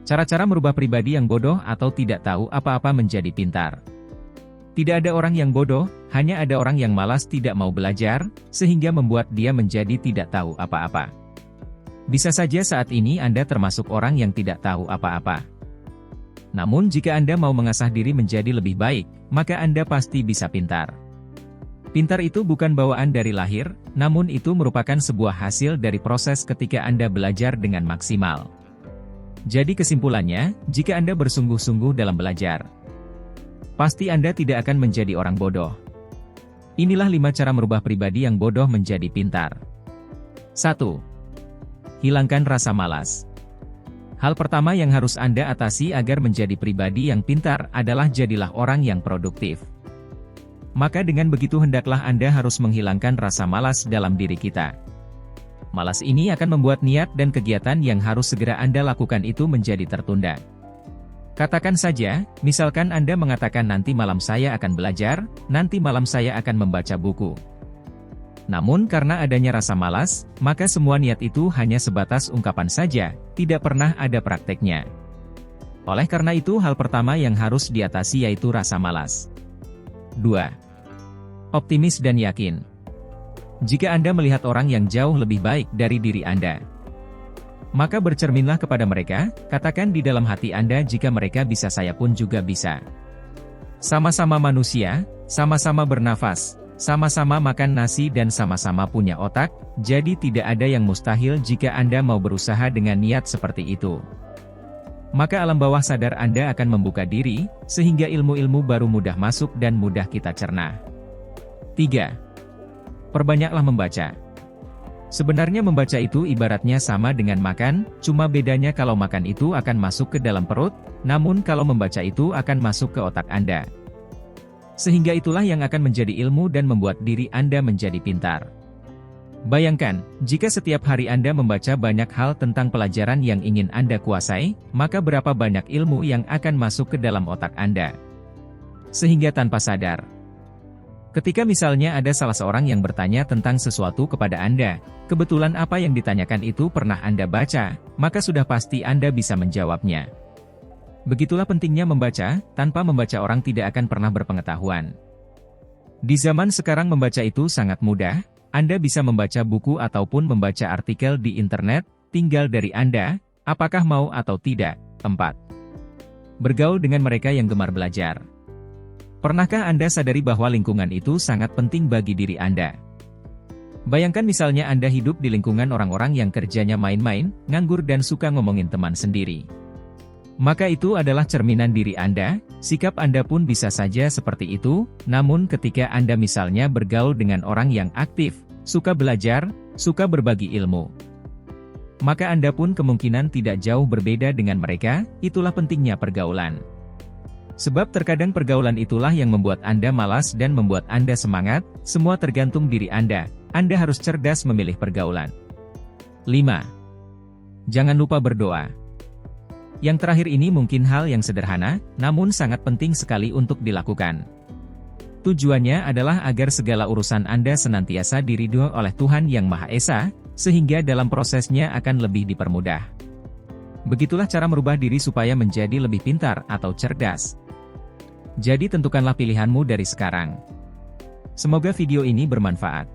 Cara-cara merubah pribadi yang bodoh atau tidak tahu apa-apa menjadi pintar. Tidak ada orang yang bodoh, hanya ada orang yang malas tidak mau belajar, sehingga membuat dia menjadi tidak tahu apa-apa. Bisa saja saat ini Anda termasuk orang yang tidak tahu apa-apa. Namun jika Anda mau mengasah diri menjadi lebih baik, maka Anda pasti bisa pintar. Pintar itu bukan bawaan dari lahir, namun itu merupakan sebuah hasil dari proses ketika Anda belajar dengan maksimal. Jadi kesimpulannya, jika Anda bersungguh-sungguh dalam belajar, pasti Anda tidak akan menjadi orang bodoh. Inilah 5 cara merubah pribadi yang bodoh menjadi pintar. 1. Hilangkan rasa malas. Hal pertama yang harus Anda atasi agar menjadi pribadi yang pintar adalah jadilah orang yang produktif. Maka dengan begitu hendaklah Anda harus menghilangkan rasa malas dalam diri kita. Malas ini akan membuat niat dan kegiatan yang harus segera Anda lakukan itu menjadi tertunda. Katakan saja, misalkan Anda mengatakan nanti malam saya akan belajar, nanti malam saya akan membaca buku. Namun karena adanya rasa malas, maka semua niat itu hanya sebatas ungkapan saja, tidak pernah ada prakteknya. Oleh karena itu hal pertama yang harus diatasi yaitu rasa malas. 2. Optimis dan yakin. Jika Anda melihat orang yang jauh lebih baik dari diri Anda, maka bercerminlah kepada mereka, katakan di dalam hati Anda jika mereka bisa saya pun juga bisa. Sama-sama manusia, sama-sama bernafas, sama-sama makan nasi dan sama-sama punya otak, jadi tidak ada yang mustahil jika Anda mau berusaha dengan niat seperti itu. Maka alam bawah sadar Anda akan membuka diri, sehingga ilmu-ilmu baru mudah masuk dan mudah kita cerna. 3. Perbanyaklah membaca. Sebenarnya membaca itu ibaratnya sama dengan makan, cuma bedanya kalau makan itu akan masuk ke dalam perut, namun kalau membaca itu akan masuk ke otak Anda. Sehingga itulah yang akan menjadi ilmu dan membuat diri Anda menjadi pintar. Bayangkan, jika setiap hari Anda membaca banyak hal tentang pelajaran yang ingin Anda kuasai, maka berapa banyak ilmu yang akan masuk ke dalam otak Anda. Sehingga tanpa sadar, ketika misalnya ada salah seorang yang bertanya tentang sesuatu kepada Anda, kebetulan apa yang ditanyakan itu pernah Anda baca, maka sudah pasti Anda bisa menjawabnya. Begitulah pentingnya membaca, tanpa membaca orang tidak akan pernah berpengetahuan. Di zaman sekarang membaca itu sangat mudah, Anda bisa membaca buku ataupun membaca artikel di internet, tinggal dari Anda, apakah mau atau tidak. 4. Bergaul dengan mereka yang gemar belajar. Pernahkah Anda sadari bahwa lingkungan itu sangat penting bagi diri Anda? Bayangkan misalnya Anda hidup di lingkungan orang-orang yang kerjanya main-main, nganggur dan suka ngomongin teman sendiri. Maka itu adalah cerminan diri Anda, sikap Anda pun bisa saja seperti itu, namun ketika Anda misalnya bergaul dengan orang yang aktif, suka belajar, suka berbagi ilmu, maka Anda pun kemungkinan tidak jauh berbeda dengan mereka, itulah pentingnya pergaulan. Sebab terkadang pergaulan itulah yang membuat Anda malas dan membuat Anda semangat, semua tergantung diri Anda harus cerdas memilih pergaulan. 5. Jangan lupa berdoa. Yang terakhir ini mungkin hal yang sederhana, namun sangat penting sekali untuk dilakukan. Tujuannya adalah agar segala urusan Anda senantiasa diridhoi oleh Tuhan Yang Maha Esa, sehingga dalam prosesnya akan lebih dipermudah. Begitulah cara merubah diri supaya menjadi lebih pintar atau cerdas. Jadi tentukanlah pilihanmu dari sekarang. Semoga video ini bermanfaat.